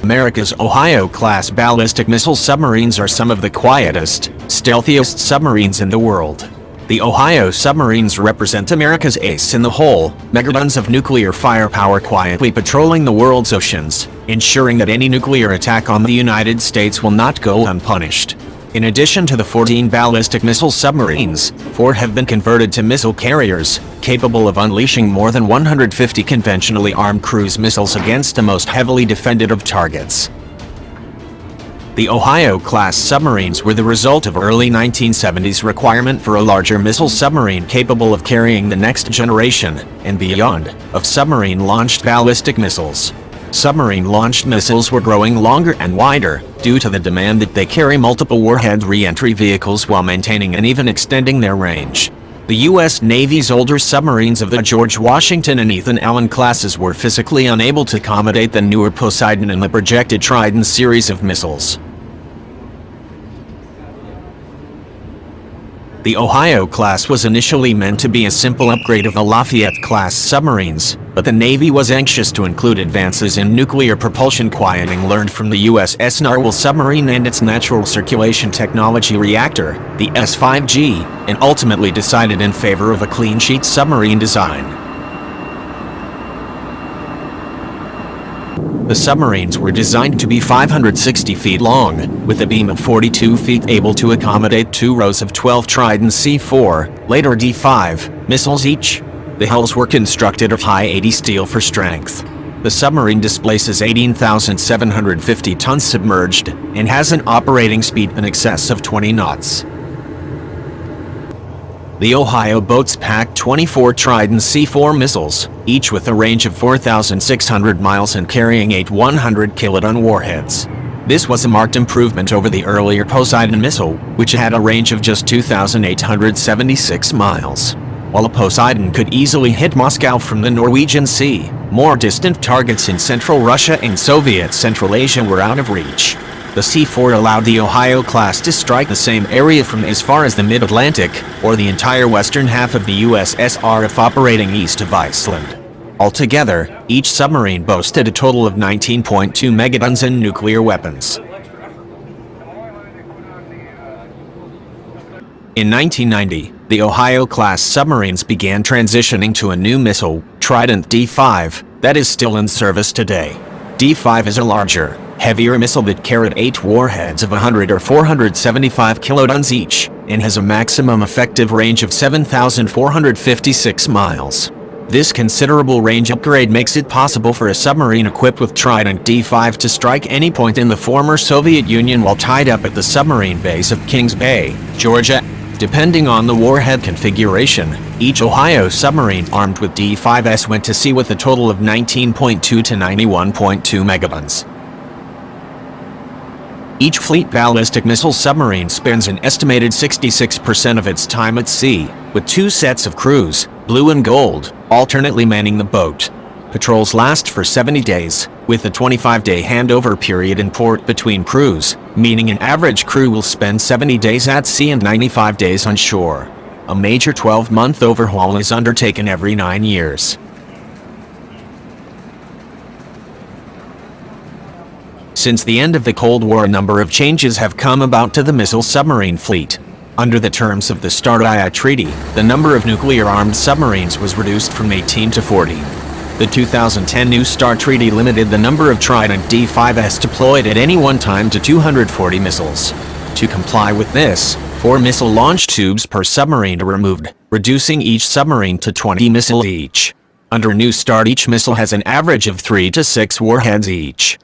America's Ohio-class ballistic missile submarines are some of the quietest, stealthiest submarines in the world. The Ohio submarines represent America's ace in the hole, megatons of nuclear firepower quietly patrolling the world's oceans, ensuring that any nuclear attack on the United States will not go unpunished. In addition to the 14 ballistic missile submarines, 4 have been converted to missile carriers, capable of unleashing more than 150 conventionally armed cruise missiles against the most heavily defended of targets. The Ohio-class submarines were the result of early 1970s requirement for a larger missile submarine capable of carrying the next generation, and beyond, of submarine-launched ballistic missiles. Submarine-launched missiles were growing longer and wider, due to the demand that they carry multiple warhead re-entry vehicles while maintaining and even extending their range. The U.S. Navy's older submarines of the George Washington and Ethan Allen classes were physically unable to accommodate the newer Poseidon and the projected Trident series of missiles. The Ohio class was initially meant to be a simple upgrade of the Lafayette-class submarines, but the Navy was anxious to include advances in nuclear propulsion quieting learned from the USS Narwhal submarine and its natural circulation technology reactor, the S-5G, and ultimately decided in favor of a clean-sheet submarine design. The submarines were designed to be 560 feet long, with a beam of 42 feet able to accommodate 2 rows of 12 Trident C4, later D5, missiles each. The hulls were constructed of high-80 steel for strength. The submarine displaces 18,750 tons submerged, and has an operating speed in excess of 20 knots. The Ohio boats packed 24 Trident C4 missiles, each with a range of 4,600 miles and carrying 8 100-kiloton warheads. This was a marked improvement over the earlier Poseidon missile, which had a range of just 2,876 miles. While a Poseidon could easily hit Moscow from the Norwegian Sea, more distant targets in Central Russia and Soviet Central Asia were out of reach. The C4 allowed the Ohio class to strike the same area from as far as the mid-Atlantic, or the entire western half of the USSR if operating east of Iceland. Altogether, each submarine boasted a total of 19.2 megatons in nuclear weapons. In 1990, the Ohio-class submarines began transitioning to a new missile, Trident D5, that is still in service today. D5 is a larger, heavier missile that carried 8 warheads of 100 or 475 kilotons each, and has a maximum effective range of 7,456 miles. This considerable range upgrade makes it possible for a submarine equipped with Trident D5 to strike any point in the former Soviet Union while tied up at the submarine base of Kings Bay, Georgia. Depending on the warhead configuration, each Ohio submarine armed with D5s went to sea with a total of 19.2 to 91.2 megatons. Each fleet ballistic missile submarine spends an estimated 66% of its time at sea, with 2 sets of crews, blue and gold, alternately manning the boat. Patrols last for 70 days, with a 25-day handover period in port between crews, meaning an average crew will spend 70 days at sea and 95 days on shore. A major 12-month overhaul is undertaken every 9 years. Since the end of the Cold War, a number of changes have come about to the missile submarine fleet. Under the terms of the START-II Treaty, the number of nuclear-armed submarines was reduced from 18 to 40. The 2010 New START Treaty limited the number of Trident D5s deployed at any one time to 240 missiles. To comply with this, 4 missile launch tubes per submarine are removed, reducing each submarine to 20 missiles each. Under New START, each missile has an average of 3 to 6 warheads each.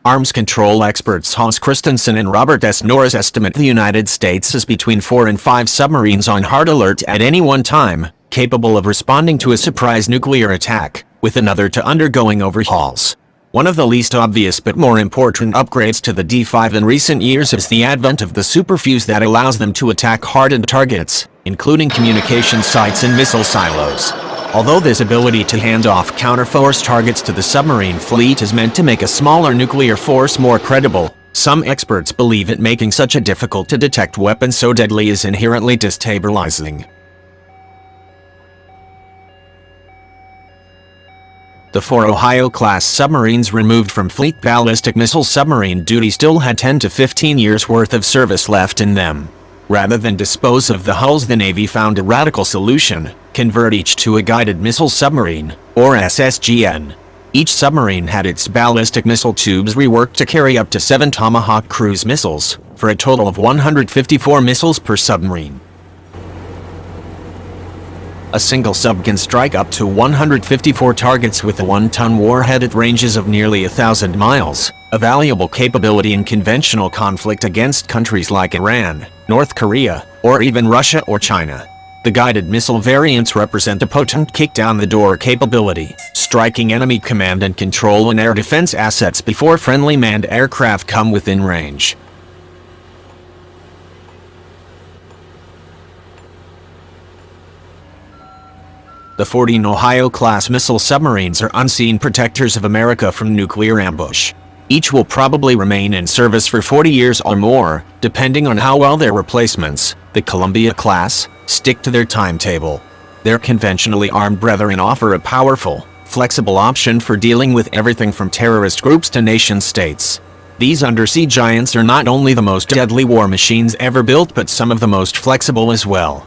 Arms control experts Hans Christensen and Robert S. Norris estimate the United States has between 4 and 5 submarines on hard alert at any one time, capable of responding to a surprise nuclear attack, with another to undergoing overhauls. One of the least obvious but more important upgrades to the D5 in recent years is the advent of the superfuse that allows them to attack hardened targets, including communication sites and missile silos. Although this ability to hand off counterforce targets to the submarine fleet is meant to make a smaller nuclear force more credible, some experts believe it making such a difficult-to-detect weapon so deadly is inherently destabilizing. The 4 Ohio-class submarines removed from Fleet ballistic missile submarine duty still had 10 to 15 years worth of service left in them. Rather than dispose of the hulls, the Navy found a radical solution: convert each to a guided missile submarine, or SSGN. Each submarine had its ballistic missile tubes reworked to carry up to 7 Tomahawk cruise missiles, for a total of 154 missiles per submarine. A single sub can strike up to 154 targets with a 1-ton warhead at ranges of nearly 1,000 miles, a valuable capability in conventional conflict against countries like Iran, North Korea, or even Russia or China. The guided missile variants represent a potent kick-down-the-door capability, striking enemy command and control and air defense assets before friendly manned aircraft come within range. The 14 Ohio-class missile submarines are unseen protectors of America from nuclear ambush. Each will probably remain in service for 40 years or more, depending on how well their replacements, the Columbia-class, stick to their timetable. Their conventionally armed brethren offer a powerful, flexible option for dealing with everything from terrorist groups to nation-states. These undersea giants are not only the most deadly war machines ever built, but some of the most flexible as well.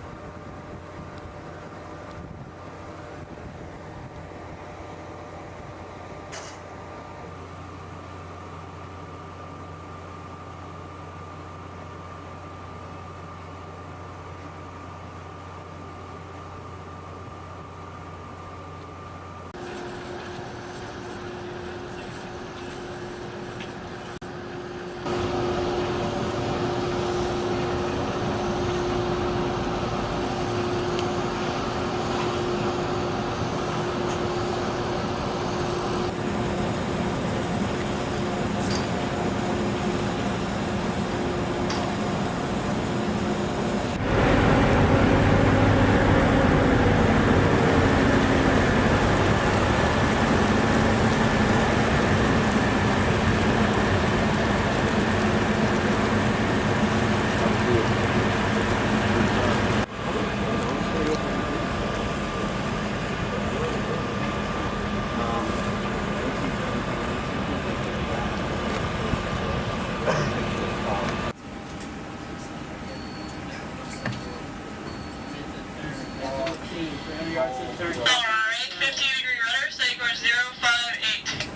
Alright, 15-degree rudder, steady course 058.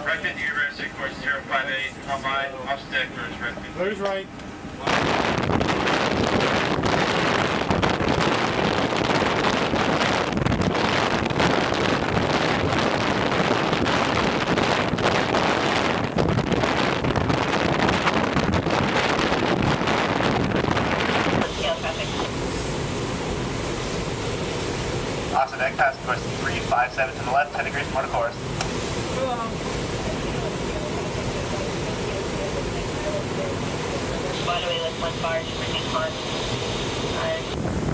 Right 50 degree rudder, steady course 058. How by? Off stick first, right 50. Who's right? Austin deck, pass course 357 to the left, 10 degrees more to course. By the way, let's one bar, just reduce mark. Alright.